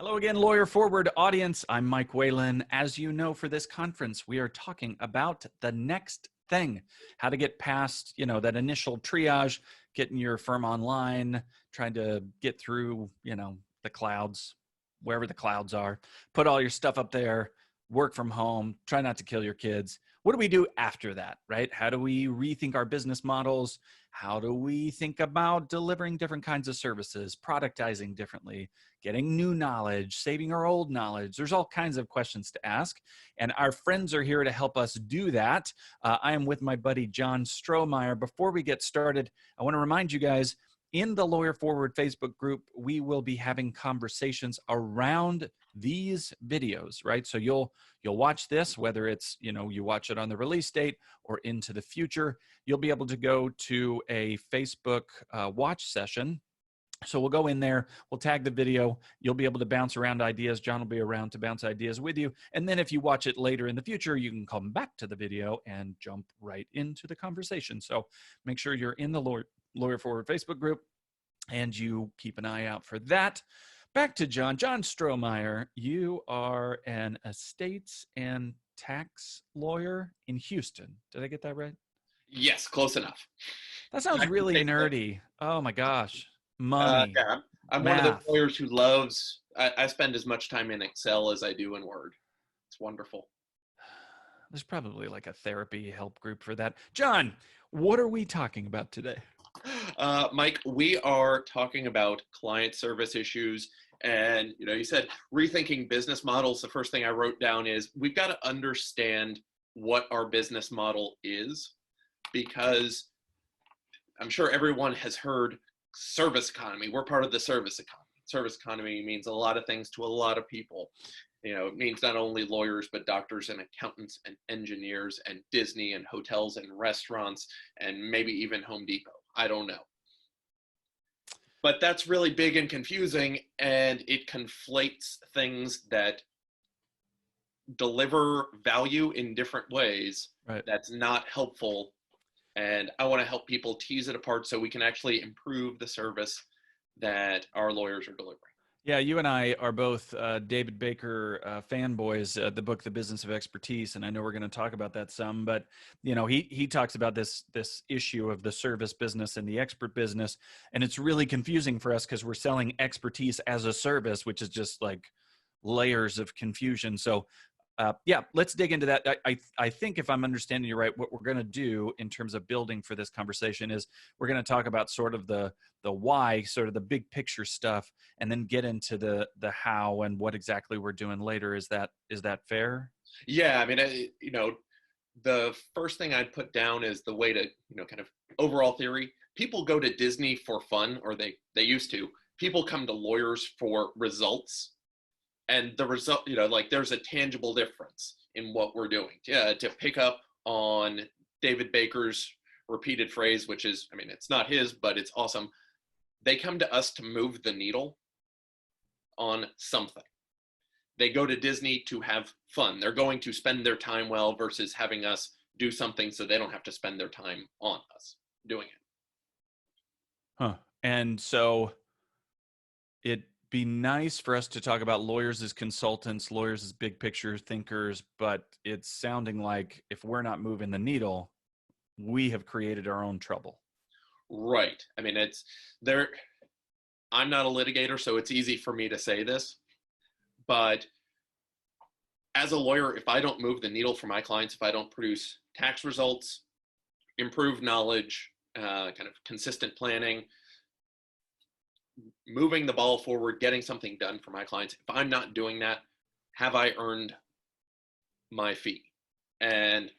Hello again, Lawyer Forward audience. I'm Mike Whalen. As you know, for this conference, we are talking about the next thing, how to get past, that initial triage, getting your firm online, trying to get through, the clouds, wherever the clouds are, put all your stuff up there, work from home, try not to kill your kids. What do we do after that, right? How do we rethink our business models? How do we think about delivering different kinds of services, productizing differently, getting new knowledge, saving our old knowledge? There's all kinds of questions to ask. And our friends are here to help us do that. I am with my buddy, John Strohmeyer. Before we get started, I want to remind you guys, in the Lawyer Forward Facebook group, we will be having conversations around these videos, right? So you'll watch this, whether it's, you watch it on the release date or into the future, you'll be able to go to a Facebook watch session. So we'll go in there, we'll tag the video, you'll be able to bounce around ideas. John will be around to bounce ideas with you. And then if you watch it later in the future, you can come back to the video and jump right into the conversation. So make sure you're in the Lawyer Forward Facebook group and you keep an eye out for that. Back to John. John Strohmeyer, you are an estates and tax lawyer in Houston. Did I get that right? Yes, close enough. That sounds really nerdy. Oh my gosh. Money, Yeah, I'm one of those math. lawyers who loves, I spend as much time in Excel as I do in Word. It's wonderful. There's probably like a therapy help group for that. John, what are we talking about today? Mike, we are talking about client service issues. And, you said rethinking business models. The first thing I wrote down is we've got to understand what our business model is, because I'm sure everyone has heard service economy. We're part of the service economy. Service economy means a lot of things to a lot of people. It means not only lawyers, but doctors and accountants and engineers and Disney and hotels and restaurants and maybe even Home Depot. I don't know. But that's really big and confusing, and it conflates things that deliver value in different ways. Right. That's not helpful. And I want to help people tease it apart so we can actually improve the service that our lawyers are delivering. Yeah, you and I are both David Baker fanboys, the book, The Business of Expertise, and I know we're going to talk about that some, but he talks about this issue of the service business and the expert business, and it's really confusing for us because we're selling expertise as a service, which is just like layers of confusion. So yeah, let's dig into that. I think if I'm understanding you right, what we're going to do in terms of building for this conversation is we're going to talk about sort of the why, sort of the big picture stuff, and then get into the how and what exactly we're doing later. Is that fair? Yeah, I mean, the first thing I'd put down is the way to, kind of overall theory. People go to Disney for fun, or they used to. People come to lawyers for results. And the result, there's a tangible difference in what we're doing. To pick up on David Baker's repeated phrase, which is, I mean, it's not his, but it's awesome. They come to us to move the needle on something. They go to Disney to have fun. They're going to spend their time well versus having us do something so they don't have to spend their time on us doing it. Huh. And so it'd be nice for us to talk about lawyers as consultants, lawyers as big picture thinkers, but it's sounding like if we're not moving the needle, we have created our own trouble. Right. I mean, it's there. I'm not a litigator, so it's easy for me to say this, but as a lawyer, if I don't move the needle for my clients, if I don't produce tax results, improve knowledge, kind of consistent planning, moving the ball forward, getting something done for my clients, if I'm not doing that, have I earned my fee? And,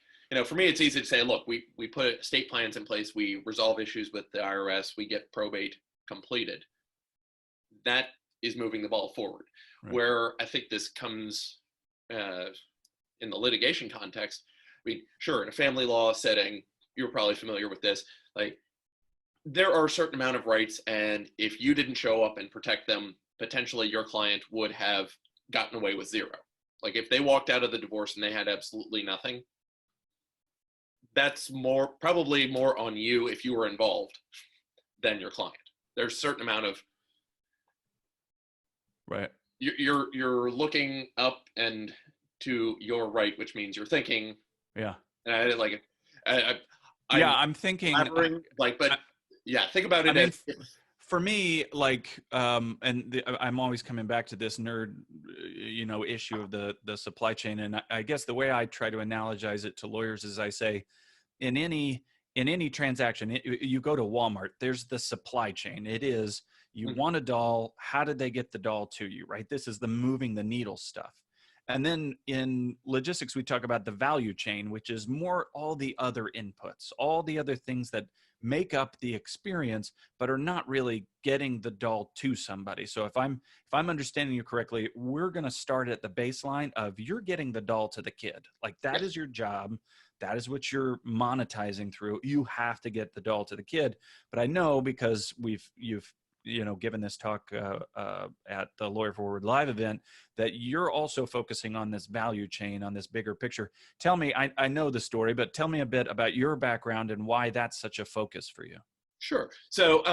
for me, it's easy to say, look, we put estate plans in place, we resolve issues with the IRS, we get probate completed. That is moving the ball forward. Right. Where I think this comes in the litigation context, I mean, sure, in a family law setting, you're probably familiar with this, like, there are a certain amount of rights, and if you didn't show up and protect them, potentially your client would have gotten away with zero. Like if they walked out of the divorce and they had absolutely nothing, that's probably more on you if you were involved than your client. There's a certain amount of right. you're looking up and to your right, which means you're thinking. Yeah. And I like Yeah, I'm I'm thinking. elaborating, like, but I, yeah, think about I it mean, as for me, like, I'm always coming back to this nerd, issue of the supply chain, and I guess the way I try to analogize it to lawyers is I say, in any transaction, you go to Walmart, there's the supply chain. It is, you Mhm. want a doll, how did they get the doll to you, right? This is the moving the needle stuff. And then in logistics, we talk about the value chain, which is more all the other inputs, all the other things that make up the experience, but are not really getting the doll to somebody. So if I'm understanding you correctly, we're going to start at the baseline of you're getting the doll to the kid. Like that Yes. is your job. That is what you're monetizing through. You have to get the doll to the kid. But I know because you've given this talk at the Lawyer Forward Live event, that you're also focusing on this value chain, on this bigger picture. Tell me, I know the story, but tell me a bit about your background and why that's such a focus for you. Sure. So,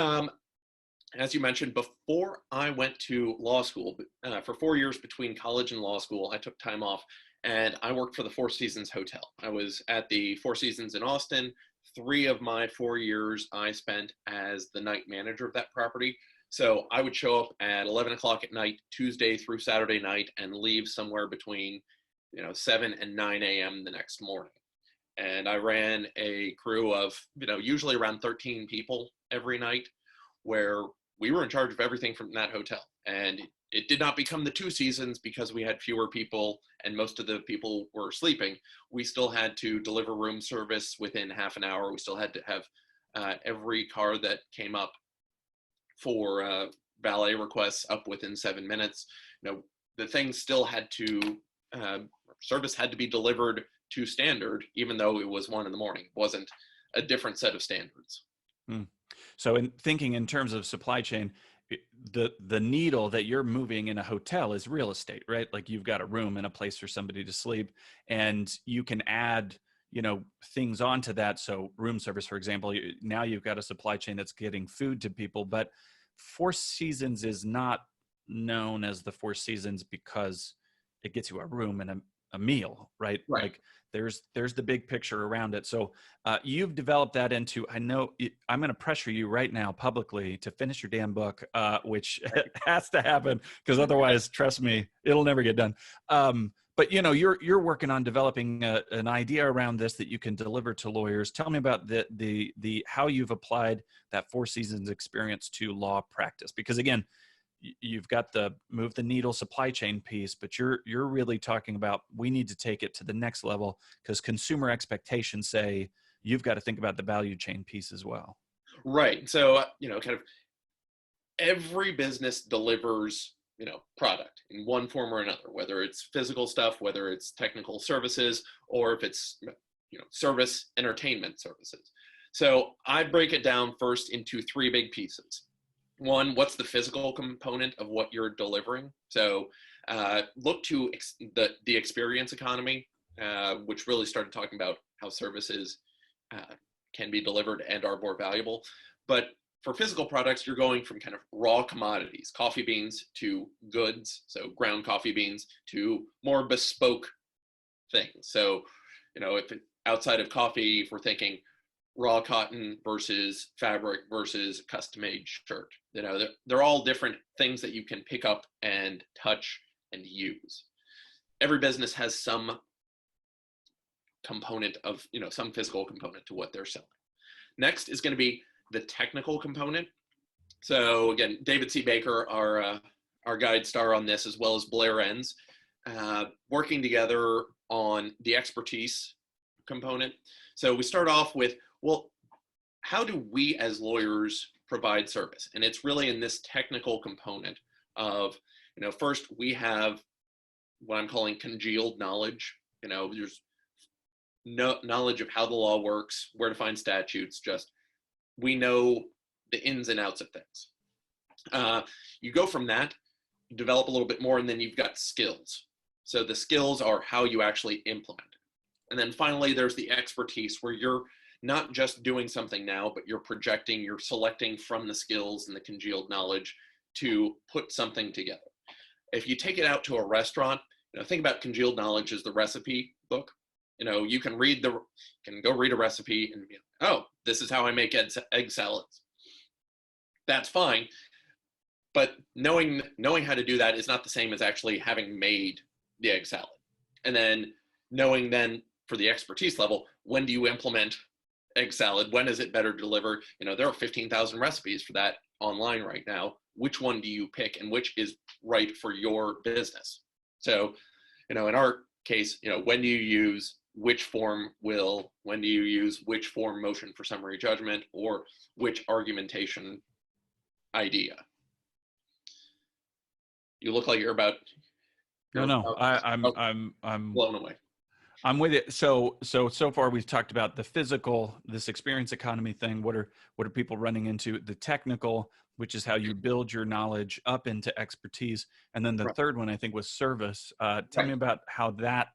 as you mentioned, before I went to law school, for 4 years between college and law school, I took time off and I worked for the Four Seasons Hotel. I was at the Four Seasons in Austin. 3 of my 4 years I spent as the night manager of that property. So I would show up at 11 o'clock at night, Tuesday through Saturday night, and leave somewhere between 7 and 9 a.m. the next morning. And I ran a crew of usually around 13 people every night, where we were in charge of everything from that hotel. And it did not become the Two Seasons because we had fewer people and most of the people were sleeping. We still had to deliver room service within half an hour. We still had to have every car that came up for valet requests up within 7 minutes. The things still had to, service had to be delivered to standard, even though it was 1 in the morning. It wasn't a different set of standards. Hmm. So in thinking in terms of supply chain, the needle that you're moving in a hotel is real estate, right? Like you've got a room and a place for somebody to sleep, and you can add things onto that. So room service, for example, now you've got a supply chain that's getting food to people. But Four Seasons is not known as the Four Seasons because it gets you a room and a meal, right? Right. Like there's the big picture around it. So you've developed that into, I know I'm going to pressure you right now publicly to finish your damn book, which has to happen because otherwise, trust me, it'll never get done. But you're working on developing an idea around this that you can deliver to lawyers. Tell me about the how you've applied that Four Seasons experience to law practice, because again, you've got the move the needle supply chain piece, but you're really talking about we need to take it to the next level because consumer expectations say you've got to think about the value chain piece as well. Right. So, kind of every business delivers, product in one form or another, whether it's physical stuff, whether it's technical services, or if it's, service entertainment services. So I break it down first into 3 big pieces. One, what's the physical component of what you're delivering? So look to the experience economy, which really started talking about how services can be delivered and are more valuable. But for physical products, you're going from kind of raw commodities, coffee beans, to goods, so ground coffee beans, to more bespoke things. So, if outside of coffee, if we're thinking raw cotton versus fabric versus custom-made shirt, they're all different things that you can pick up and touch and use. Every business has some component of, some physical component to what they're selling. Next is going to be the technical component. So again, David C. Baker, our guide star on this, as well as Blair Enns, working together on the expertise component. So we start off with, well, how do we as lawyers provide service? And it's really in this technical component of, first we have what I'm calling congealed knowledge. There's no knowledge of how the law works, where to find statutes, just we know the ins and outs of things. You go from that, develop a little bit more, and then you've got skills. So the skills are how you actually implement it. And then finally, there's the expertise, where you're not just doing something now, but you're projecting, you're selecting from the skills and the congealed knowledge to put something together. If you take it out to a restaurant, think about congealed knowledge as the recipe book. You can go read a recipe and be like, oh, this is how I make egg salads. That's fine. But knowing how to do that is not the same as actually having made the egg salad. And then knowing then for the expertise level, when do you implement egg salad? When is it better to deliver? There are 15,000 recipes for that online right now. Which one do you pick and which is right for your business? So, in our case, when do you use which form motion for summary judgment or which argumentation idea? You look like you're about. I'm blown away. I'm with it. So far we've talked about the physical, this experience economy thing. What are people running into? The technical, which is how you build your knowledge up into expertise, and then the Right. third one I think was service. Tell me about how that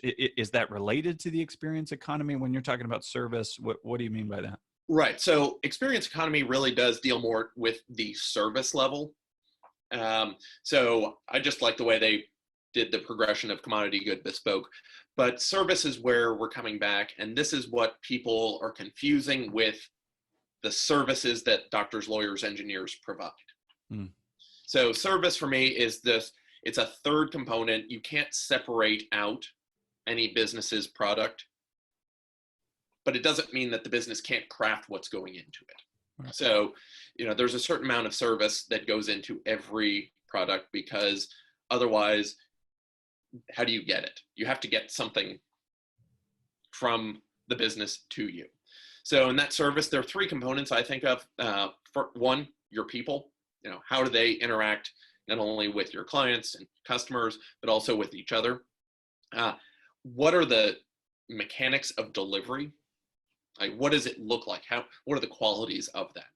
is that related to the experience economy when you're talking about service? What do you mean by that? Right. So experience economy really does deal more with the service level. So I just like the way they did the progression of commodity, good, bespoke. But service is where we're coming back. And this is what people are confusing with the services that doctors, lawyers, engineers provide. So service for me is it's a third component. You can't separate out any business's product, but it doesn't mean that the business can't craft what's going into it. Right. So, there's a certain amount of service that goes into every product, because otherwise, how do you get it? You have to get something from the business to you. So in that service, there are three components I think of. For one, your people. How do they interact not only with your clients and customers, but also with each other? What are the mechanics of delivery? Like, what does it look like? What are the qualities of that?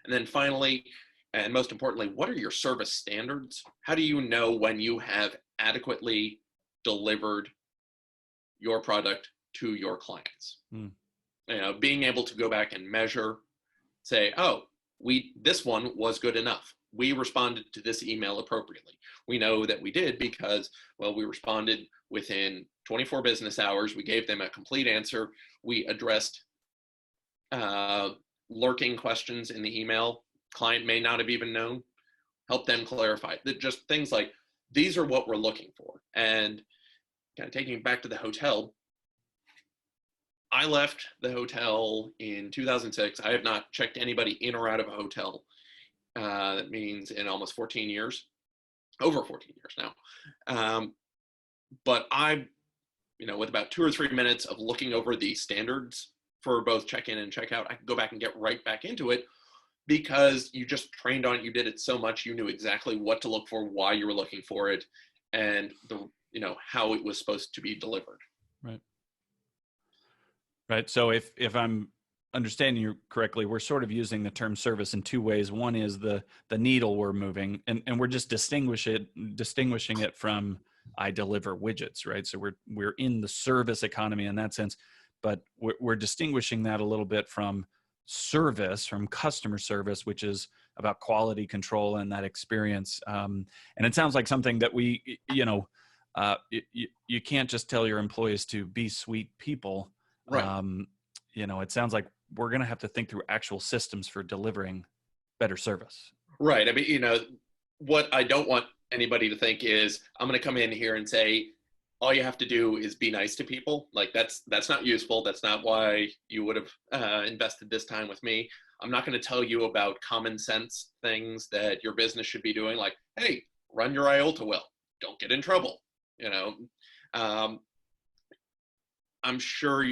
And then finally, and most importantly, what are your service standards? How do you know when you have adequately delivered your product to your clients? Being able to go back and measure, say, oh, this one was good enough. We responded to this email appropriately. We know that we did because, we responded within 24 business hours. We gave them a complete answer. We addressed lurking questions in the email. Client may not have even known. Help them clarify. Just things like, these are what we're looking for. And kind of taking it back to the hotel, I left the hotel in 2006. I have not checked anybody in or out of a hotel. That means in almost 14 years, over 14 years now. But with about 2 or 3 minutes of looking over the standards for both check-in and check-out, I could go back and get right back into it, because you just trained on it. You did it so much, you knew exactly what to look for, why you were looking for it, and how it was supposed to be delivered. Right. So if I'm understanding you correctly, we're sort of using the term service in two ways. One is the needle we're moving, and we're just distinguishing it from I deliver widgets, right? So we're in the service economy in that sense, but we're distinguishing that a little bit from service, from customer service, which is about quality control and that experience. And it sounds like something that we, you can't just tell your employees to be sweet people. Right. It sounds like we're going to have to think through actual systems for delivering better service. Right. I mean, what I don't want anybody to think is I'm going to come in here and say, all you have to do is be nice to people. Like that's not useful. That's not why you would have invested this time with me. I'm not going to tell you about common sense things that your business should be doing. Like, hey, run your IOLTA well. Don't get in trouble. I'm sure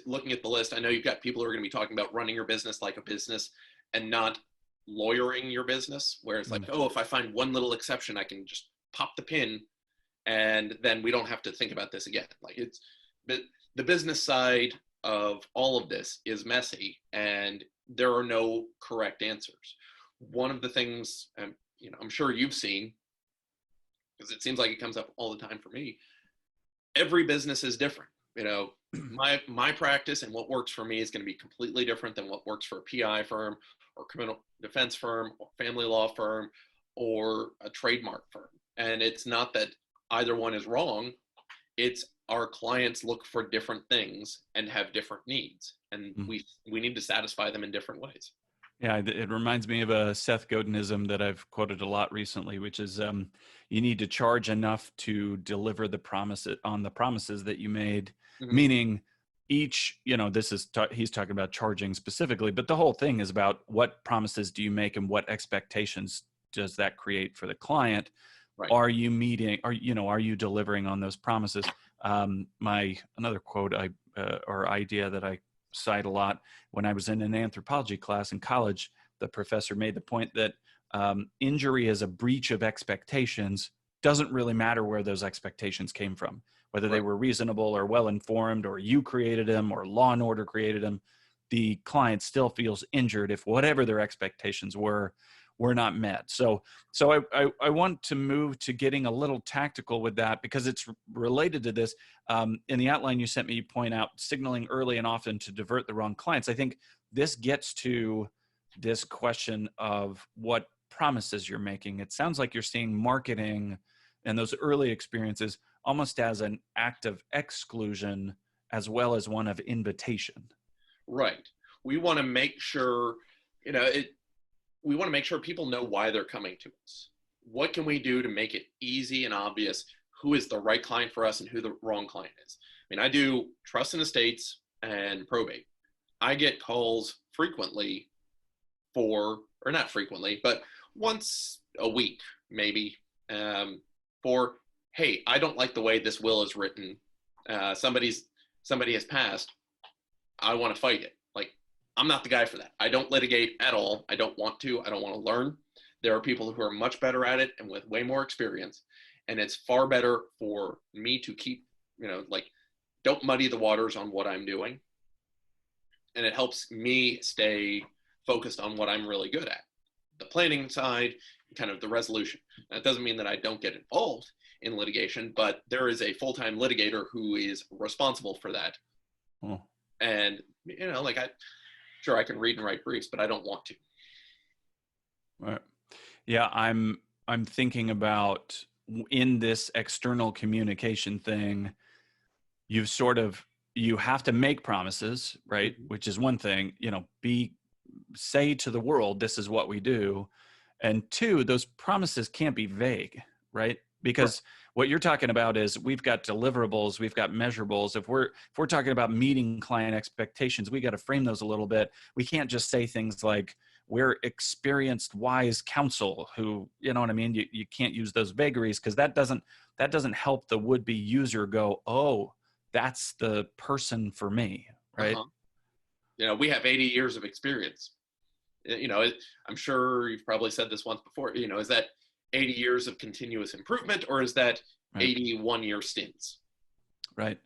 looking at the list, I know you've got people who are going to be talking about running your business like a business and not lawyering your business, where it's like, oh, if I find one little exception, I can just pop the pin and then we don't have to think about this again. Like the business side of all of this is messy and there are no correct answers. One of the things, I'm sure you've seen, because it seems like it comes up all the time for me, every business is different. My practice and what works for me is going to be completely different than what works for a PI firm or criminal defense firm or family law firm or a trademark firm. And it's not that either one is wrong. It's our clients look for different things and have different needs, and Mm. we need to satisfy them in different ways. Yeah, it reminds me of a Seth Godinism that I've quoted a lot recently, which is you need to charge enough to deliver the promises on the promises that you made. Mm-hmm. Meaning, each, this is he's talking about charging specifically, but the whole thing is about what promises do you make and what expectations does that create for the client. Right. Are you meeting? Are you delivering on those promises? My another quote or idea that I cite a lot, when I was in an anthropology class in college, the professor made the point that injury is a breach of expectations. Doesn't really matter where those expectations came from, whether they Right. were reasonable or well-informed, or you created them or law and order created them. The client still feels injured if whatever their expectations were not met. So I want to move to getting a little tactical with that, because it's related to this. In the outline you sent me, you point out signaling early and often to divert the wrong clients. I think this gets to this question of what promises you're making. It sounds like you're seeing marketing and those early experiences almost as an act of exclusion as well as one of invitation. Right. We want to make sure, we want to make sure people know why they're coming to us. What can we do to make it easy and obvious who is the right client for us and who the wrong client is? I mean, I do trust and estates and probate. I get calls frequently or not frequently, but once a week, maybe, for, hey, I don't like the way this will is written. Somebody has passed. I want to fight it. Like, I'm not the guy for that. I don't litigate at all. I don't want to. I don't want to learn. There are people who are much better at it and with way more experience. And it's far better for me to keep, don't muddy the waters on what I'm doing. And it helps me stay focused on what I'm really good at, the planning side, kind of the resolution. That doesn't mean that I don't get involved in litigation, but there is a full-time litigator who is responsible for that. Oh. And, sure, I can read and write briefs, but I don't want to. Right. Yeah, I'm thinking about, in this external communication thing, you have to make promises, right? Mm-hmm. Which is one thing, say to the world, this is what we do. And two, those promises can't be vague, right? Because what you're talking about is we've got deliverables, we've got measurables. If we're talking about meeting client expectations, we got to frame those a little bit. We can't just say things like, we're experienced, wise counsel who, you know what I mean? You can't use those vagaries, because that doesn't help the would-be user go, oh, that's the person for me, right? Uh-huh. We have 80 years of experience. I'm sure you've probably said this once before, is that 80 years of continuous improvement, or is that 81-year stints? Right.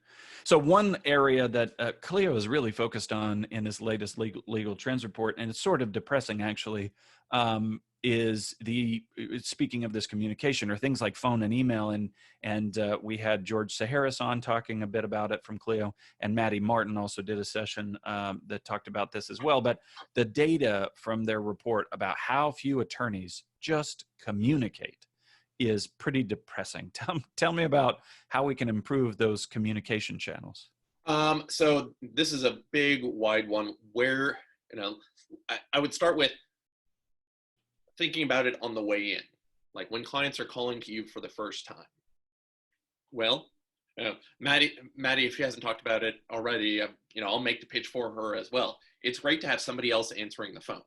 So one area that Clio is really focused on in his latest legal trends report, and it's sort of depressing actually, is speaking of this communication, or things like phone and email. And we had George Saharis on talking a bit about it from Clio, and Maddie Martin also did a session that talked about this as well. But the data from their report about how few attorneys just communicate is pretty depressing. Tell me about how we can improve those communication channels. So this is a big, wide one where, I would start with thinking about it on the way in. Like when clients are calling to you for the first time. Well, Maddie, if she hasn't talked about it already, I'll make the pitch for her as well. It's great to have somebody else answering the phone.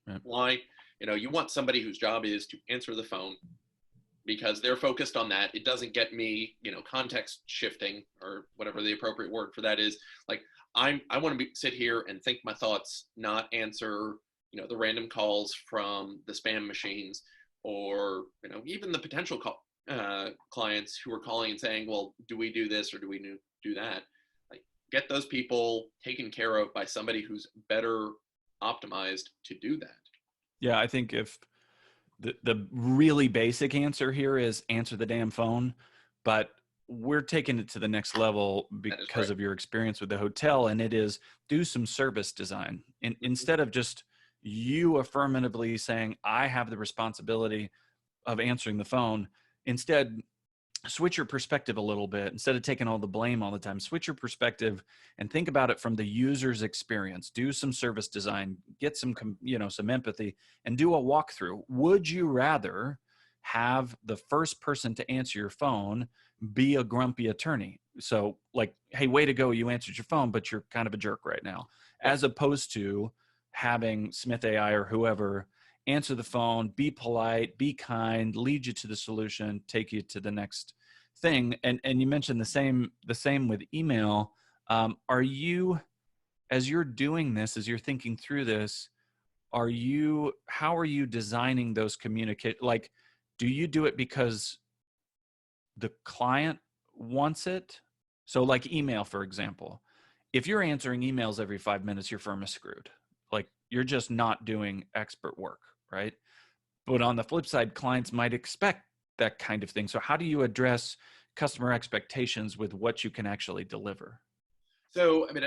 Right. Why? You want somebody whose job is to answer the phone, because they're focused on that. It doesn't get me, context shifting, or whatever the appropriate word for that is. Like I want to sit here and think my thoughts, not answer, the random calls from the spam machines, or, even the potential clients who are calling and saying, well, do we do this or do we do that? Like, get those people taken care of by somebody who's better optimized to do that. Yeah, I think if the really basic answer here is answer the damn phone, but we're taking it to the next level because of your experience with the hotel, and it is do some service design. Instead of just you affirmatively saying, I have the responsibility of answering the phone. Instead, switch your perspective a little bit. Instead of taking all the blame all the time, switch your perspective and think about it from the user's experience. Do some service design, get some, some empathy, and do a walkthrough. Would you rather have the first person to answer your phone be a grumpy attorney? So like, hey, way to go, you answered your phone, but you're kind of a jerk right now, as opposed to having Smith AI or whoever answer the phone, be polite, be kind, lead you to the solution, take you to the next thing. And you mentioned the same with email. Are you, as you're doing this, as you're thinking through this, how are you designing those communicate? Like, do you do it because the client wants it? So like email, for example, if you're answering emails every 5 minutes, your firm is screwed. Like, you're just not doing expert work, right? But on the flip side, clients might expect that kind of thing. So how do you address customer expectations with what you can actually deliver? So, I mean,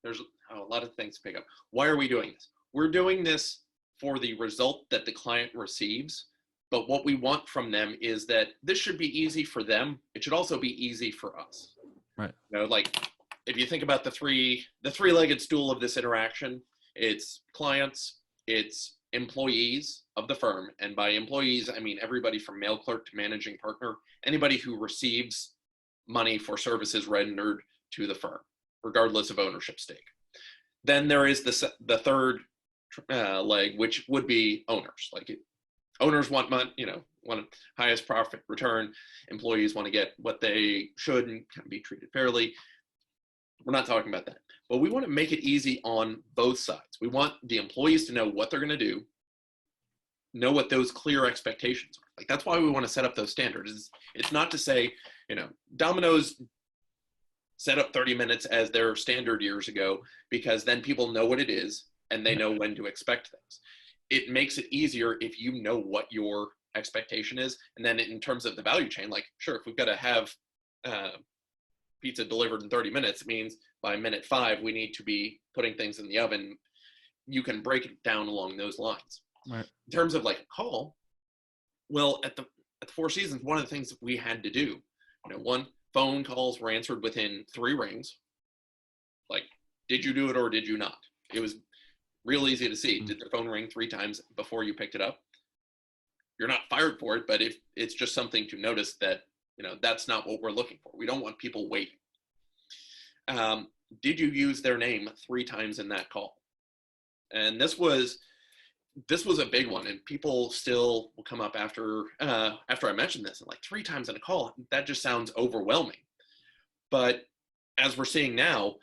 there's a lot of things to pick up. Why are we doing this? We're doing this for the result that the client receives. But what we want from them is that this should be easy for them. It should also be easy for us. Right. Like if you think about the three-legged stool of this interaction, it's clients, it's employees of the firm. And by employees, I mean everybody from mail clerk to managing partner, anybody who receives money for services rendered to the firm, regardless of ownership stake. Then there is the third leg, which would be owners. Like owners want money, want highest profit return. Employees want to get what they should and can be treated fairly. We're not talking about that. But we want to make it easy on both sides. We want the employees to know what they're going to do, know what those clear expectations are. Like that's why we want to set up those standards. It's not to say, Domino's set up 30 minutes as their standard years ago, because then people know what it is and they know when to expect things. It makes it easier if you know what your expectation is. And then in terms of the value chain, like, sure, if we've got to have pizza delivered in 30 minutes, it means by minute 5, we need to be putting things in the oven. You can break it down along those lines. Right. In terms of like a call, well, at the Four Seasons, one of the things that we had to do, one, phone calls were answered within 3 rings. Like, did you do it or did you not? It was real easy to see. Did the phone ring 3 times before you picked it up? You're not fired for it, but if it's just something to notice that, that's not what we're looking for. We don't want people waiting. Did you use their name 3 times in that call? And this was a big one, and people still will come up after I mentioned this, and like 3 times in a call, that just sounds overwhelming. But as we're seeing now,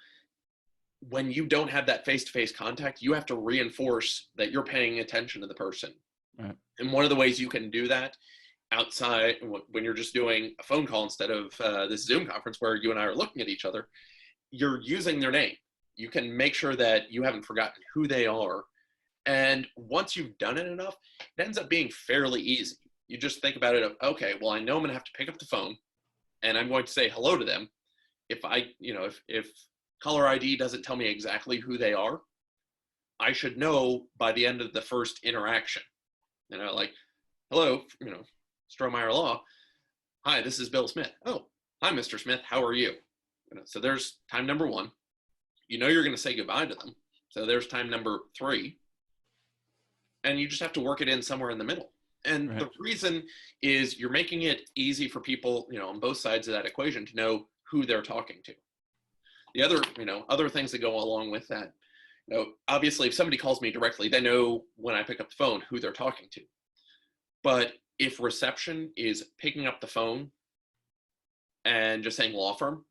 when you don't have that face-to-face contact, you have to reinforce that you're paying attention to the person. Right. And one of the ways you can do that outside, when you're just doing a phone call instead of this Zoom conference where you and I are looking at each other, you're using their name. You can make sure that you haven't forgotten who they are. And once you've done it enough, it ends up being fairly easy. You just think about it of, okay, well, I know I'm going to have to pick up the phone and I'm going to say hello to them. If if caller ID doesn't tell me exactly who they are, I should know by the end of the first interaction. Like, hello, Strohmeyer Law. Hi, this is Bill Smith. Oh, hi, Mr. Smith. How are you? So there's time number 1. You're going to say goodbye to them. So there's time number 3. And you just have to work it in somewhere in the middle. And right. The reason is you're making it easy for people, on both sides of that equation to know who they're talking to. The other, other things that go along with that, obviously if somebody calls me directly, they know when I pick up the phone who they're talking to. But if reception is picking up the phone and just saying law firm,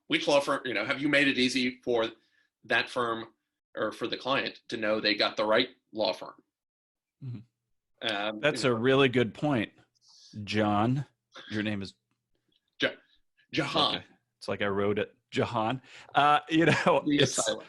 which law firm, have you made it easy for that firm or for the client to know they got the right law firm? Mm-hmm. That's a really good point, John. Your name is Jahan. It's like I wrote it, Jahan. It's silent.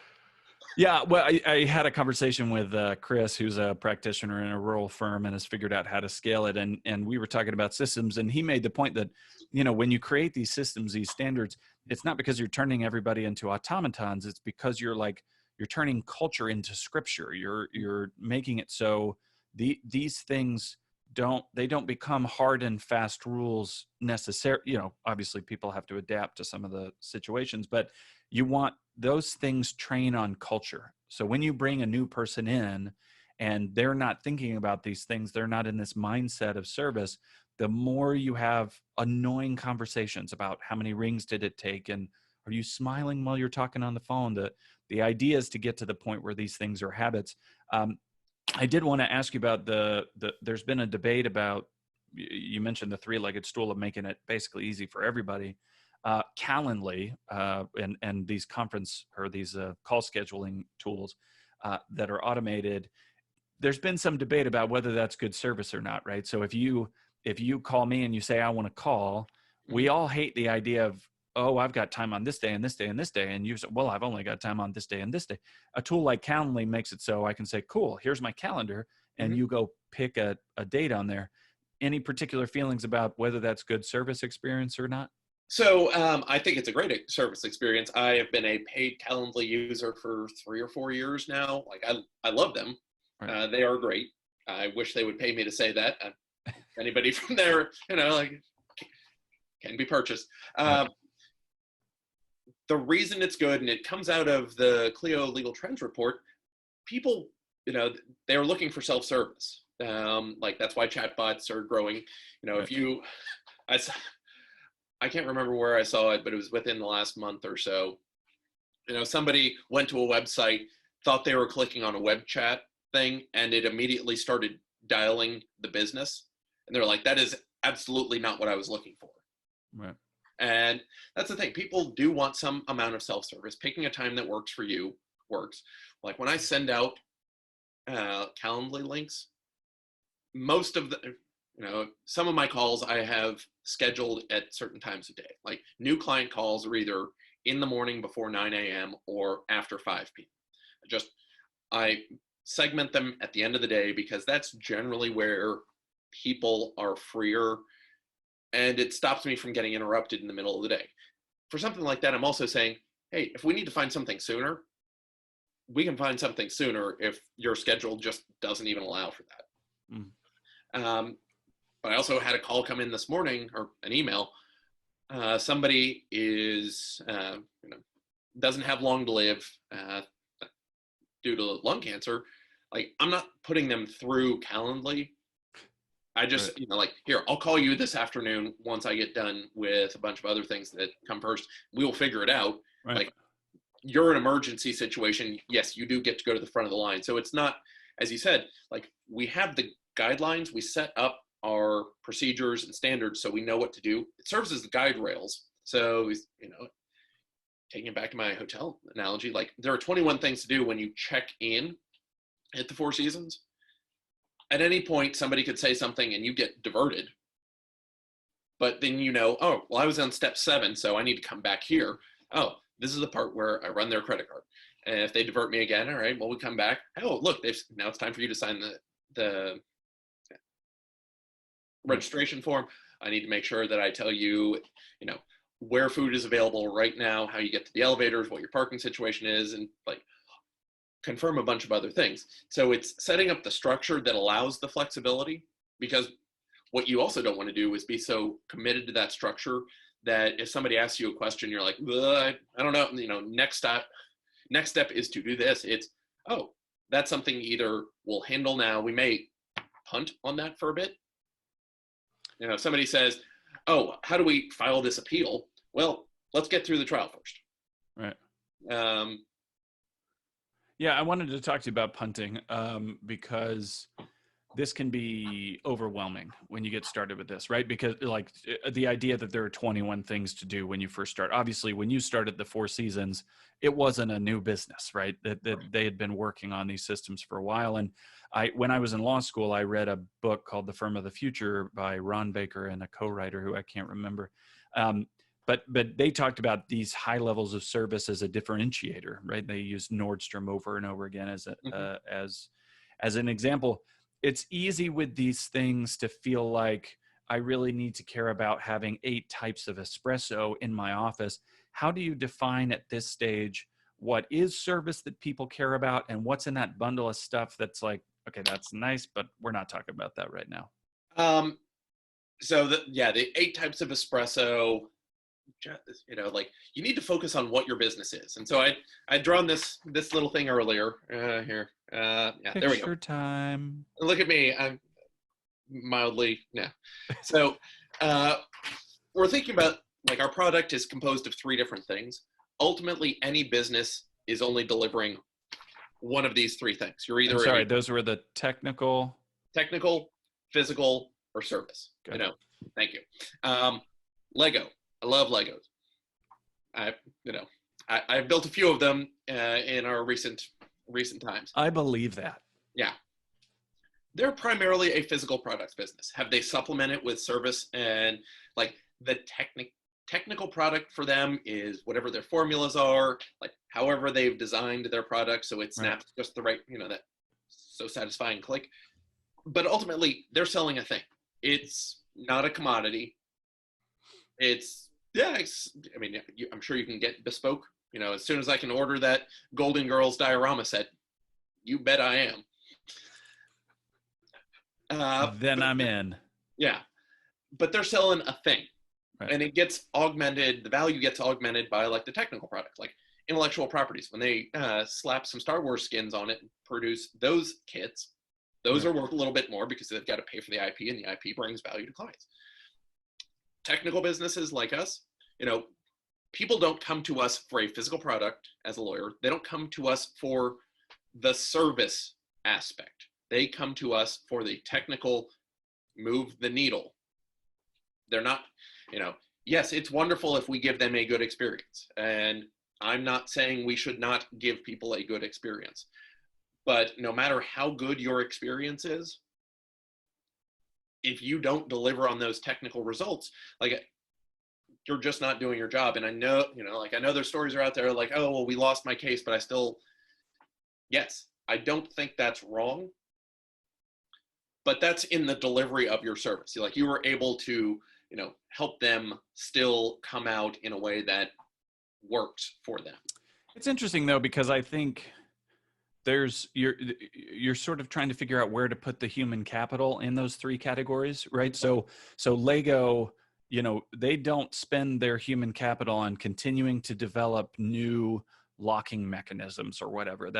Yeah, well, I had a conversation with Chris, who's a practitioner in a rural firm and has figured out how to scale it. And we were talking about systems, and he made the point that, when you create these systems, these standards, it's not because you're turning everybody into automatons. It's because you're turning culture into scripture. You're making it so these things don't become hard and fast rules necessarily. You know, obviously people have to adapt to some of the situations, but you want those things train on culture. So when you bring a new person in and they're not thinking about these things, they're not in this mindset of service, the more you have annoying conversations about how many rings did it take, and are you smiling while you're talking on the phone? The idea is to get to the point where these things are habits. I did want to ask you about there's been a debate about, you mentioned the three-legged stool of making it basically easy for everybody. Calendly and these conference or these call scheduling tools that are automated. There's been some debate about whether that's good service or not, right? So if you call me and you say, I want to call, we all hate the idea of, oh, I've got time on this day and this day and this day. And you say, well, I've only got time on this day and this day. A tool like Calendly makes it so I can say, cool, here's my calendar. And you go pick a date on there. Any particular feelings about whether that's good service experience or not? So I think it's a great service experience. I have been a paid Calendly user for 3 or 4 years now. Like I love them. Right. They are great. I wish they would pay me to say that. Anybody from there, like, can be purchased. Right. The reason it's good, and it comes out of the Clio Legal Trends report, people, they're looking for self-service. Like that's why chatbots are growing. If you, I can't remember where I saw it, but it was within the last month or so. Somebody went to a website, thought they were clicking on a web chat thing, and it immediately started dialing the business. And they're like, that is absolutely not what I was looking for. Right. And that's the thing. People do want some amount of self-service. Picking a time that works for you works. Like when I send out Calendly links, most of the, some of my calls I have scheduled at certain times of day. Like new client calls are either in the morning before 9 a.m. or after 5 p.m. I segment them at the end of the day because that's generally where people are freer, and it stops me from getting interrupted in the middle of the day. For something like that, I'm also saying, hey, if we need to find something sooner, we can find something sooner if your schedule just doesn't even allow for that. But I also had a call come in this morning, or an email. Somebody is, doesn't have long to live due to lung cancer. Like, I'm not putting them through Calendly. I just, right. Like, here, I'll call you this afternoon once I get done with a bunch of other things that come first. We will figure it out. Right. Like, you're an emergency situation. Yes, you do get to go to the front of the line. So it's not, as you said, like, we have the guidelines. We set up our procedures and standards so we know what to do. It serves as the guide rails. So, taking it back to my hotel analogy, like, there are 21 things to do when you check in at the Four Seasons. At any point, somebody could say something and you get diverted. But then oh, well, I was on step 7, so I need to come back here. Oh, this is the part where I run their credit card. And if they divert me again, all right, well, we come back. Oh, look, now it's time for you to sign the registration form. I need to make sure that I tell you, where food is available right now, how you get to the elevators, what your parking situation is, and like, confirm a bunch of other things. So it's setting up the structure that allows the flexibility, because what you also don't want to do is be so committed to that structure that if somebody asks you a question, you're like, I don't know, next step is to do this. It's, oh, that's something either we'll handle now. We may punt on that for a bit. If somebody says, oh, how do we file this appeal? Well, let's get through the trial first. Right. Yeah, I wanted to talk to you about punting because this can be overwhelming when you get started with this, right? Because like the idea that there are 21 things to do when you first start. Obviously, when you started the Four Seasons, it wasn't a new business, right? That they had been working on these systems for a while. And when I was in law school, I read a book called The Firm of the Future by Ron Baker and a co-writer who I can't remember. But they talked about these high levels of service as a differentiator, right? They used Nordstrom over and over again as as an example. It's easy with these things to feel like I really need to care about having 8 types of espresso in my office. How do you define at this stage what is service that people care about and what's in that bundle of stuff that's like okay, that's nice, but we're not talking about that right now. So the 8 types of espresso, like you need to focus on what your business is. And so I'd drawn this little thing earlier. Here, yeah, there we go. Picture time. Look at me. I'm mildly, yeah. So we're thinking about, like, our product is composed of 3 different things. Ultimately, any business is only delivering one of these 3 things. You're either Those were the technical, physical, or service. Thank you. Lego. I love Legos. I've built a few of them in our recent times. I believe that. Yeah. They're primarily a physical products business. Have they supplemented with service? And like the technical product for them is whatever their formulas are, like however they've designed their product so it snaps just the right, that so satisfying click. But ultimately, they're selling a thing. It's not a commodity. I'm sure you can get bespoke. As soon as I can order that Golden Girls diorama set, you bet I am. Then I'm in. Yeah, but they're selling a thing, right. And it gets augmented. The value gets augmented by like the technical product, like intellectual properties. When they slap some Star Wars skins on it and produce those kits, those are worth a little bit more because they've got to pay for the IP, and the IP brings value to clients. Technical businesses like us, people don't come to us for a physical product as a lawyer. They don't come to us for the service aspect. They come to us for the technical, move the needle. They're not, yes, it's wonderful if we give them a good experience. And I'm not saying we should not give people a good experience. But no matter how good your experience is, if you don't deliver on those technical results, like, you're just not doing your job. And I know, I know there's stories are out there like, oh, well, we lost my case, but yes, I don't think that's wrong. But that's in the delivery of your service. You were able to, help them still come out in a way that works for them. It's interesting though, because I think you're sort of trying to figure out where to put the human capital in those 3 categories, right? So Lego, they don't spend their human capital on continuing to develop new locking mechanisms or whatever.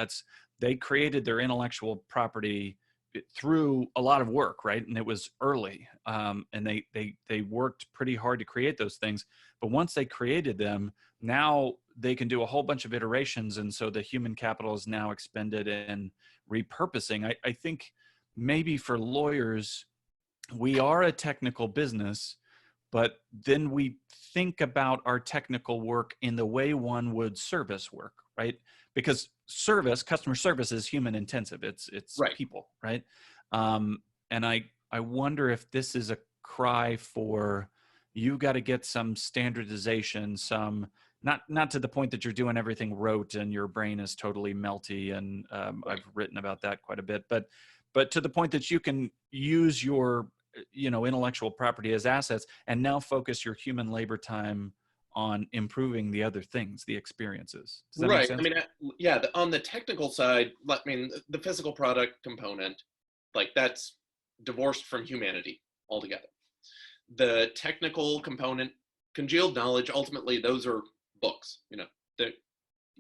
They created their intellectual property through a lot of work, right? And it was early, and they worked pretty hard to create those things. But once they created them, now they can do a whole bunch of iterations, and so the human capital is now expended in repurposing. I think maybe for lawyers, we are a technical business, but then we think about our technical work in the way one would service work, right? Because customer service is human intensive. It's right. People, right? And I wonder if this is a cry for, you got to get some standardization, some, not to the point that you're doing everything rote and your brain is totally melty. And I've written about that quite a bit, but to the point that you can use your, intellectual property as assets and now focus your human labor time on improving the other things, the experiences. Does that make sense? On the technical side, the physical product component, like, that's divorced from humanity altogether. The technical component, congealed knowledge, ultimately, those are books.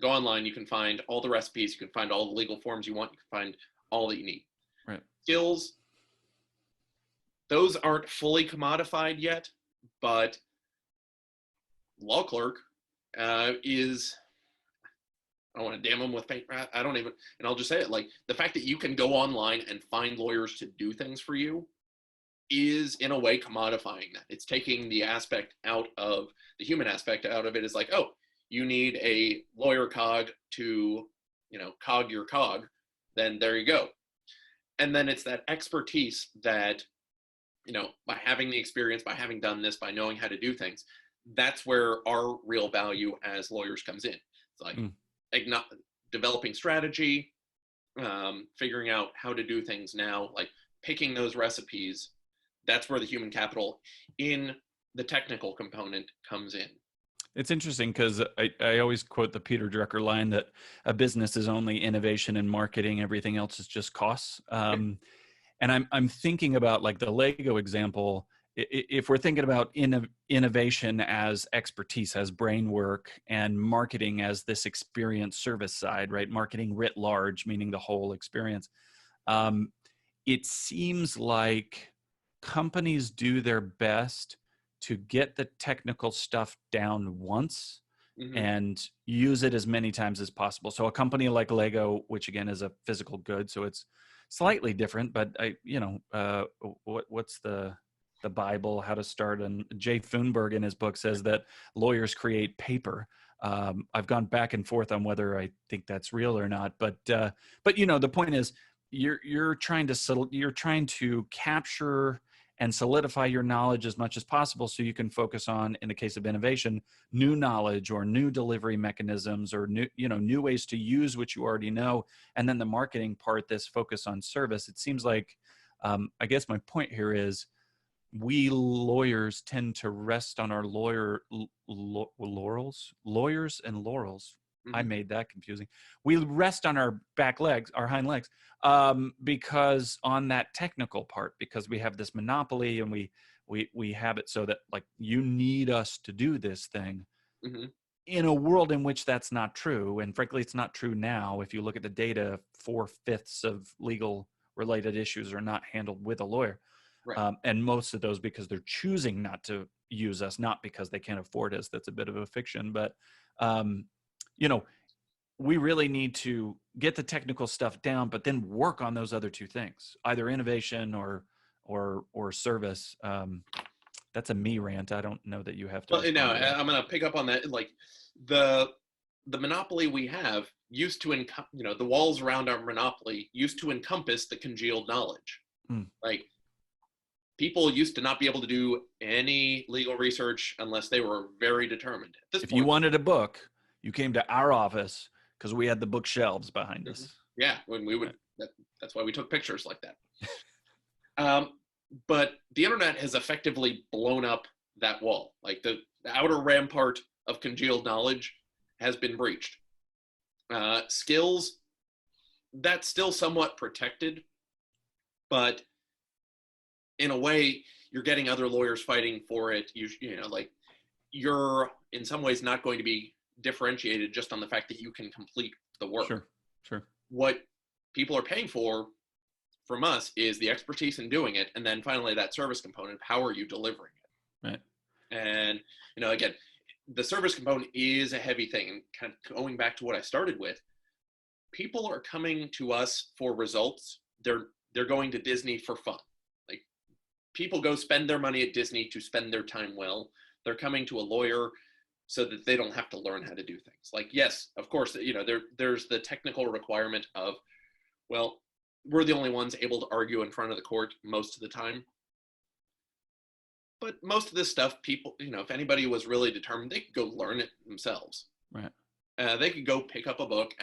Go online, you can find all the recipes, you can find all the legal forms you want, you can find all that you need. Right. Skills, those aren't fully commodified yet, but law clerk is, I don't want to damn them with paint. I don't even, and I'll just say it, like, the fact that you can go online and find lawyers to do things for you is in a way commodifying that. It's taking the aspect out of, the human aspect out of it. Is like, oh, you need a lawyer cog to, cog your cog, then there you go. And then it's that expertise that, by having the experience, by having done this, by knowing how to do things, that's where our real value as lawyers comes in. It's like developing strategy, figuring out how to do things now, like picking those recipes. That's where the human capital in the technical component comes in. It's interesting because I always quote the Peter Drucker line that a business is only innovation and marketing. Everything else is just costs. And I'm thinking about like the Lego example. If we're thinking about innovation as expertise, as brain work, and marketing as this experience service side, right? Marketing writ large, meaning the whole experience. Um, it seems like companies do their best to get the technical stuff down once Hmm. and use it as many times as possible. So a company like Lego, which again is a physical good, so it's slightly different, but what's the Bible, how to start? And Jay Thunberg in his book says that lawyers create paper. I've gone back and forth on whether I think that's real or not, but the point is, you're trying to capture and solidify your knowledge as much as possible so you can focus on, in the case of innovation, new knowledge or new delivery mechanisms or new ways to use what you already know. And then the marketing part, this focus on service. It seems like, I guess my point here is, we lawyers tend to rest on our lawyers and laurels. I Hmm. made that confusing. We rest on our our hind legs, because on that technical part, because we have this monopoly and we have it so that like you need us to do this thing Hmm. in a world in which that's not true. And frankly, it's not true now. If you look at the data, 4/5 of legal related issues are not handled with a lawyer. Right. And most of those because they're choosing not to use us, not because they can't afford us. That's a bit of a fiction, but um, you know, we really need to get the technical stuff down, but then work on those other two things, either innovation or service. That's a me rant. I don't know that you have to Well, no, respond to that. I'm going to pick up on that. Like the the monopoly we have used to, the walls around our monopoly used to encompass the congealed knowledge. Hmm. Like people used to not be able to do any legal research unless they were very determined. At this If you point, wanted a book, you came to our office because we had the bookshelves behind mhm, us. yeah, when we would, Right. that's why we took pictures like that. Um, but the internet has effectively blown up that wall. Like the outer rampart of congealed knowledge has been breached. Skills, that's still somewhat protected, but in a way, you're getting other lawyers fighting for it. Like you're in some ways not going to be differentiated just on the fact that you can complete the work. Sure. Sure. What people are paying for from us is the expertise in doing it, and then finally that service component. How are you delivering Right. it? And again, the service component is a heavy thing. And kind of going back to what I started with, people are coming to us for results. They're going to Disney for fun. Like people go spend their money at Disney to spend their time well. They're coming to a lawyer so that they don't have to learn how to do things. Like, yes, of course, there's the technical requirement of, well, we're the only ones able to argue in front of the court most of the time. But most of this stuff, people, if anybody was really determined, they could go learn it themselves. Right. They could go pick up a book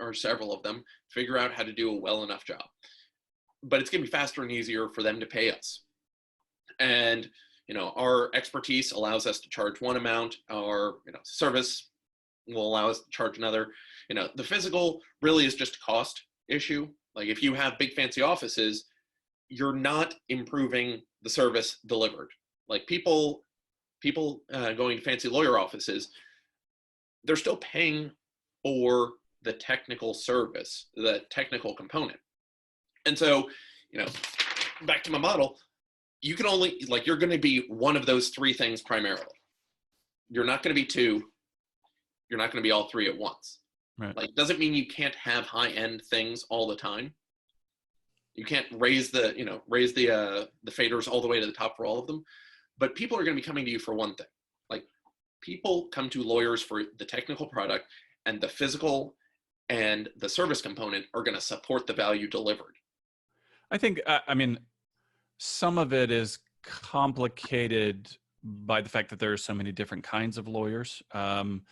or several of them, figure out how to do a well enough job. But it's going to be faster and easier for them to pay us. And our expertise allows us to charge one amount. Our service will allow us to charge another. The physical really is just a cost issue. Like if you have big fancy offices, you're not improving the service delivered. Like people going to fancy lawyer offices, they're still paying for the technical service, the technical component. And so, back to my model, you can only, like, you're going to be one of those three things primarily. You're not going to be two. You're not going to be all three at once. Right. Like, doesn't mean you can't have high end things all the time. You can't raise the faders all the way to the top for all of them. But people are going to be coming to you for one thing. Like, people come to lawyers for the technical product, and the physical and the service component are going to support the value delivered. I think, I mean, some of it is complicated by the fact that there are so many different kinds of lawyers. And,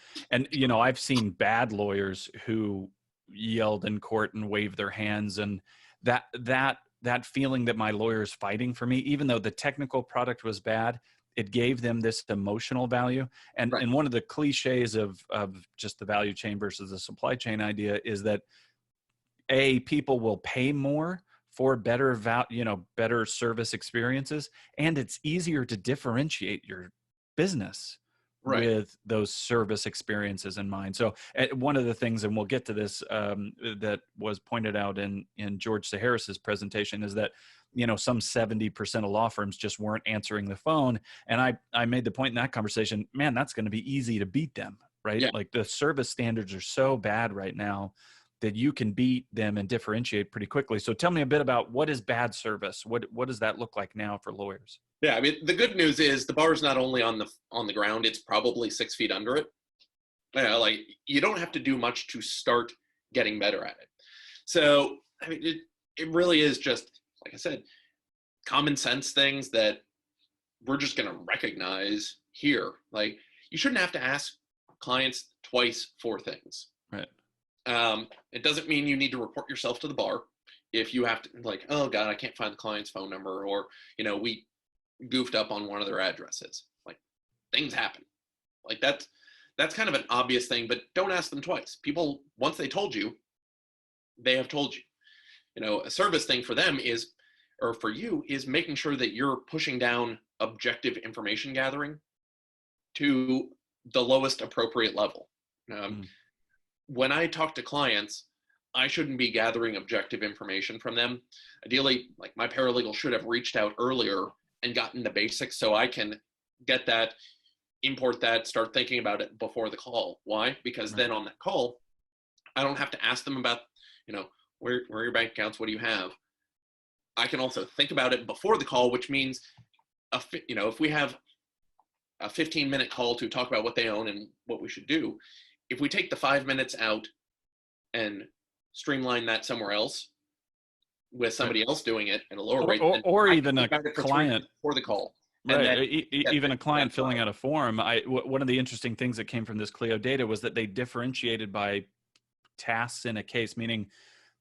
I've seen bad lawyers who yelled in court and waved their hands, and that feeling that my lawyer is fighting for me, even though the technical product was bad, it gave them this emotional value. And Right. and one of the cliches of just the value chain versus the supply chain idea is that people will pay more for better better service experiences, and it's easier to differentiate your business Right. with those service experiences in mind. So one of the things, and we'll get to this, that was pointed out in George Saharis's presentation, is that some 70% of law firms just weren't answering the phone. And I made the point in that conversation, man, that's going to be easy to beat them, right? Yeah. Like the service standards are so bad right now that you can beat them and differentiate pretty quickly. So tell me a bit about what is bad service? What does that look like now for lawyers? Yeah. I mean, the good news is the bar is not only on the ground; it's probably 6 feet under it. Like you don't have to do much to start getting better at it. So I mean, it really is just, like I said, common sense things that we're just going to recognize here. Like you shouldn't have to ask clients twice for things. Right. It doesn't mean you need to report yourself to the bar if you have to, like, oh God, I can't find the client's phone number, or, we goofed up on one of their addresses. Like things happen. Like that's kind of an obvious thing, but don't ask them twice. People, once they told you, they have told you. A service thing for them is, or for you, is making sure that you're pushing down objective information gathering to the lowest appropriate level. When I talk to clients, I shouldn't be gathering objective information from them. Ideally, like my paralegal should have reached out earlier and gotten the basics so I can get that, import that, start thinking about it before the call. Why? Because then on that call, I don't have to ask them about, where are your bank accounts? What do you have? I can also think about it before the call, which means, if we have a 15-minute call to talk about what they own and what we should do, if we take the 5 minutes out and streamline that somewhere else with somebody else doing it at a lower rate, or even a client for the call. Right. Even a client filling out a form. One of the interesting things that came from this Clio data was that they differentiated by tasks in a case, meaning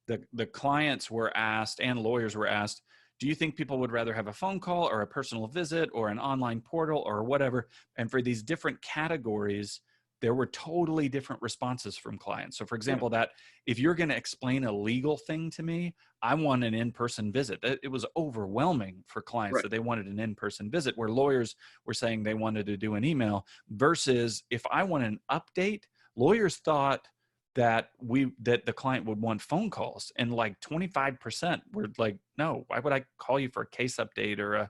the clients were asked and lawyers were asked, do you think people would rather have a phone call or a personal visit or an online portal or whatever? And for these different categories, there were totally different responses from clients. So for example, that if you're going to explain a legal thing to me, I want an in-person visit. It was overwhelming for clients that they wanted an in-person visit, where lawyers were saying they wanted to do an email, versus if I want an update, lawyers thought that the client would want phone calls, and like 25% were like, no, why would I call you for a case update or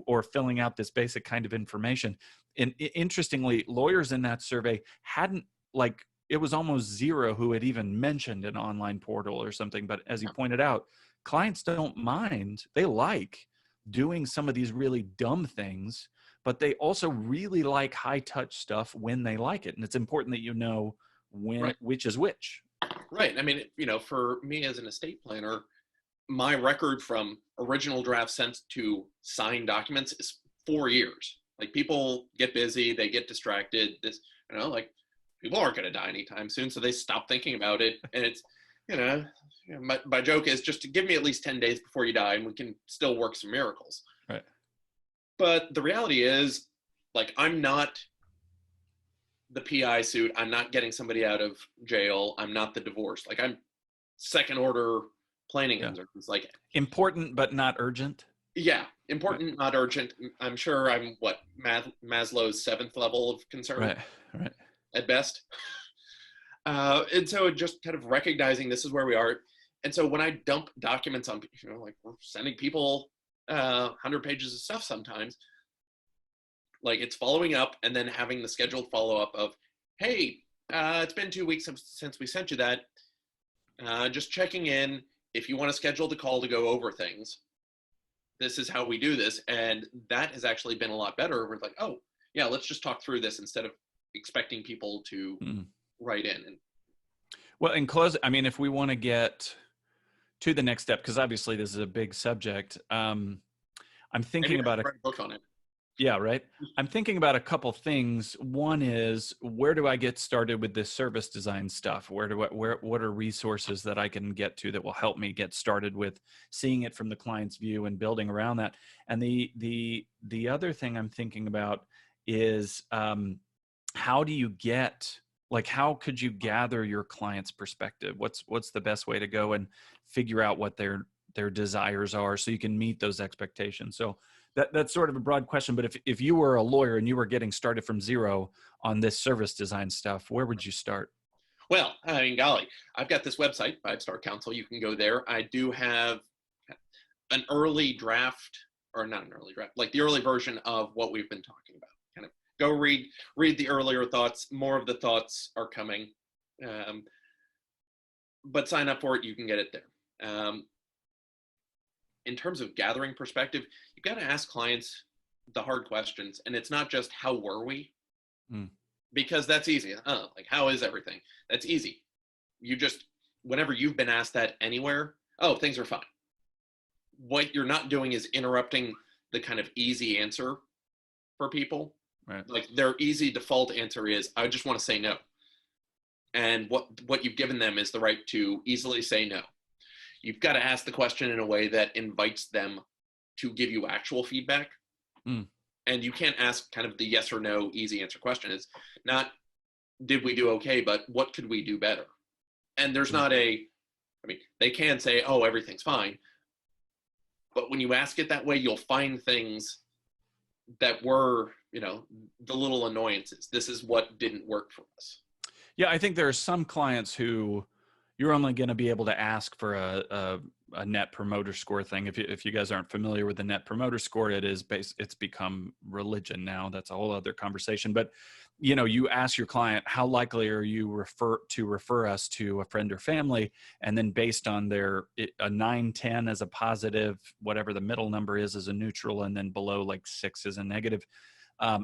or filling out this basic kind of information? And interestingly, lawyers in that survey hadn't, like, it was almost zero who had even mentioned an online portal or something. But as you pointed out, clients don't mind. They like doing some of these really dumb things, but they also really like high touch stuff when they like it. And it's important that you know when which is which. Right. I mean, for me as an estate planner, my record from original draft sent to signed documents is 4 years. Like people get busy, they get distracted. Like people aren't going to die anytime soon, so they stop thinking about it. And it's, my joke is just to give me at least 10 days before you die, and we can still work some miracles. Right. But the reality is, like, I'm not the PI suit. I'm not getting somebody out of jail. I'm not the divorce. Like, I'm second order planning concerns. Like, important but not urgent. Yeah, important, not urgent. I'm sure I'm Maslow's 7th level of concern, right, at best. And so just kind of recognizing this is where we are. And so when I dump documents on, like we're sending people 100 pages of stuff sometimes, like it's following up and then having the scheduled follow-up of, hey, it's been 2 weeks since we sent you that. Just checking in. If you want to schedule the call to go over things, this is how we do this. And that has actually been a lot better. We're like, oh, yeah, let's just talk through this instead of expecting people to write in. Well, in close, I mean, if we want to get to the next step, because obviously this is a big subject, I'm thinking about write a book on it. Yeah, right. I'm thinking about a couple things. One is, where do I get started with this service design stuff? What are resources that I can get to that will help me get started with seeing it from the client's view and building around that? And the other thing I'm thinking about is, how do you get, like, how could you gather your client's perspective? What's the best way to go and figure out what their desires are so you can meet those expectations? So that's sort of a broad question, but if you were a lawyer and you were getting started from zero on this service design stuff, where would you start? Well, I mean, golly, I've got this website, Five Star Counsel. You can go there. I do have an early draft, or not an early draft, like the early version of what we've been talking about. Kind of go read the earlier thoughts. More of the thoughts are coming, but sign up for it. You can get it there. In terms of gathering perspective, you've got to ask clients the hard questions, and it's not just how were we, because that's easy. Like, how is everything? That's easy. You just, whenever you've been asked that anywhere, oh, things are fine. What you're not doing is interrupting the kind of easy answer for people. Right. Like, their easy default answer is, I just want to say no. And what you've given them is the right to easily say no. You've got to ask the question in a way that invites them to give you actual feedback. And you can't ask kind of the yes or no easy answer question. It's not, did we do okay, but what could we do better? And there's not I mean, they can say, oh, everything's fine. But when you ask it that way, you'll find things that were, the little annoyances. This is what didn't work for us. Yeah, I think there are some clients who you're only going to be able to ask for a net promoter score thing. If you guys aren't familiar with the net promoter score, it's become religion now. That's a whole other conversation. But you ask your client, how likely are you refer us to a friend or family, and then based on a 9, 10 as a positive, whatever the middle number is as a neutral, and then below like 6 is a negative.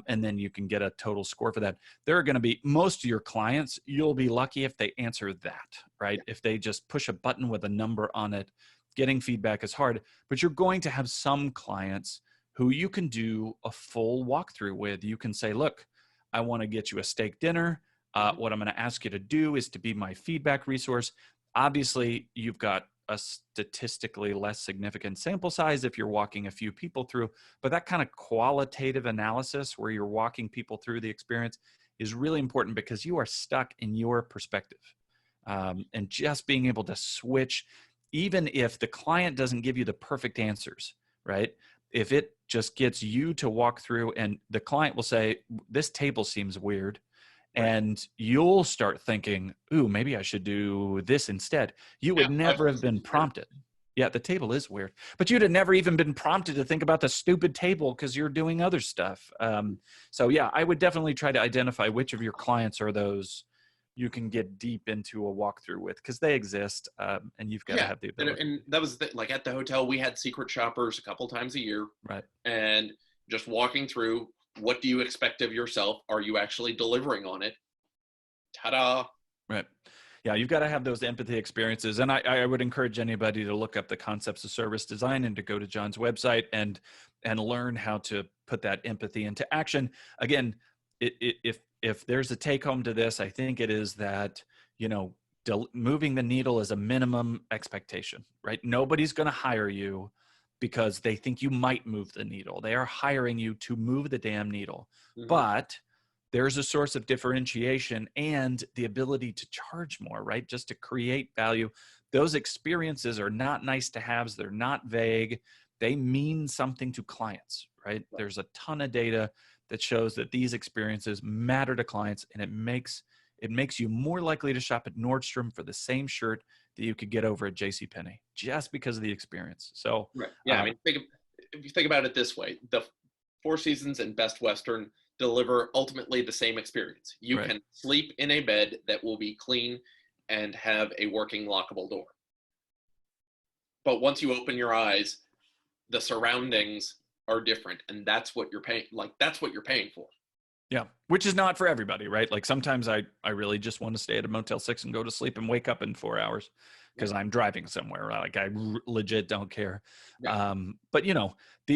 And then you can get a total score for that. There are going to be, most of your clients, you'll be lucky if they answer that, right? If they just push a button with a number on it. Getting feedback is hard, but you're going to have some clients who you can do a full walkthrough with. You can say, look, I want to get you a steak dinner. What I'm going to ask you to do is to be my feedback resource. Obviously, you've got a statistically less significant sample size if you're walking a few people through, but that kind of qualitative analysis where you're walking people through the experience is really important, because you are stuck in your perspective. And just being able to switch, even if the client doesn't give you the perfect answers, right? If it just gets you to walk through, and the client will say, this table seems weird. And you'll start thinking, ooh, maybe I should do this instead. You would never have been prompted. Yeah, the table is weird. But you'd have never even been prompted to think about the stupid table because you're doing other stuff. So yeah, I would definitely try to identify which of your clients are those you can get deep into a walkthrough with, because they exist, and you've got to have the ability. And that was like at the hotel, we had secret shoppers a couple times a year. Right. And just walking through, what do you expect of yourself? Are you actually delivering on it? Ta-da. Right. Yeah, you've got to have those empathy experiences. And I would encourage anybody to look up the concepts of service design and to go to John's website and learn how to put that empathy into action. Again, if there's a take home to this, I think it is that, moving the needle is a minimum expectation, right? Nobody's going to hire you because they think you might move the needle. They are hiring you to move the damn needle. But there's a source of differentiation and the ability to charge more, right? Just to create value. Those experiences are not nice to haves. They're not vague. They mean something to clients, right? There's a ton of data that shows that these experiences matter to clients, and it makes you more likely to shop at Nordstrom for the same shirt that you could get over at JCPenney, just because of the experience. So, yeah, I mean, if you think about it this way, the Four Seasons and Best Western deliver ultimately the same experience. You can sleep in a bed that will be clean and have a working lockable door. But once you open your eyes, the surroundings are different, and that's what you're paying. Like, that's what you're paying for. Yeah, which is not for everybody, right? Like, sometimes I really just want to stay at a Motel 6 and go to sleep and wake up in 4 hours. because I'm driving somewhere. Like I legit don't care. Yeah. But you know,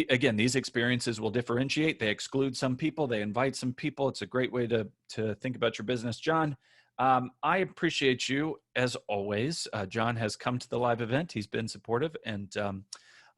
again, these experiences will differentiate. They exclude some people. They invite some people. It's a great way to think about your business. John, I appreciate you as always. John has come to the live event. He's been supportive, and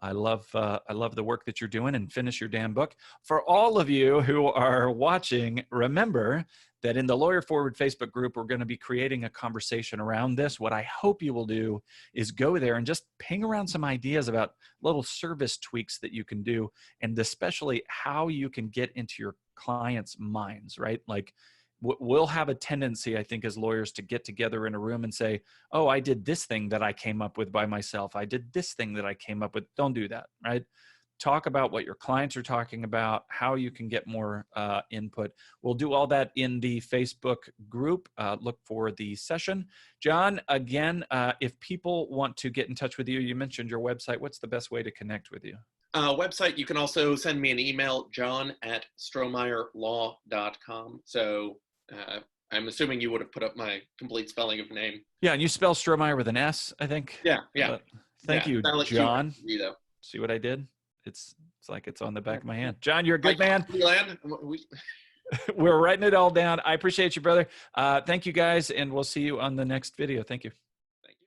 I love the work that you're doing, and finish your damn book. For all of you who are watching, remember that in the Lawyer Forward Facebook group, we're going to be creating a conversation around this. What I hope you will do is go there and just ping around some ideas about little service tweaks that you can do, and especially how you can get into your clients' minds, right? Like, we'll have a tendency, I think, as lawyers to get together in a room and say, oh, I did this thing that I came up with by myself. I did this thing that I came up with. Don't do that, right? Talk about what your clients are talking about, how you can get more input. We'll do all that in the Facebook group. Look for the session. John, again, if people want to get in touch with you, you mentioned your website. What's the best way to connect with you? Website, you can also send me an email, john@strohmeyerlaw.com. So I'm assuming you would have put up my complete spelling of name. Yeah, and you spell Strohmeyer with an S, I think. Yeah. Thank you, John. Though. See what I did? It's like it's on the back of my hand. John, you're a good man. We're writing it all down. I appreciate you, brother. Thank you, guys, and we'll see you on the next video. Thank you.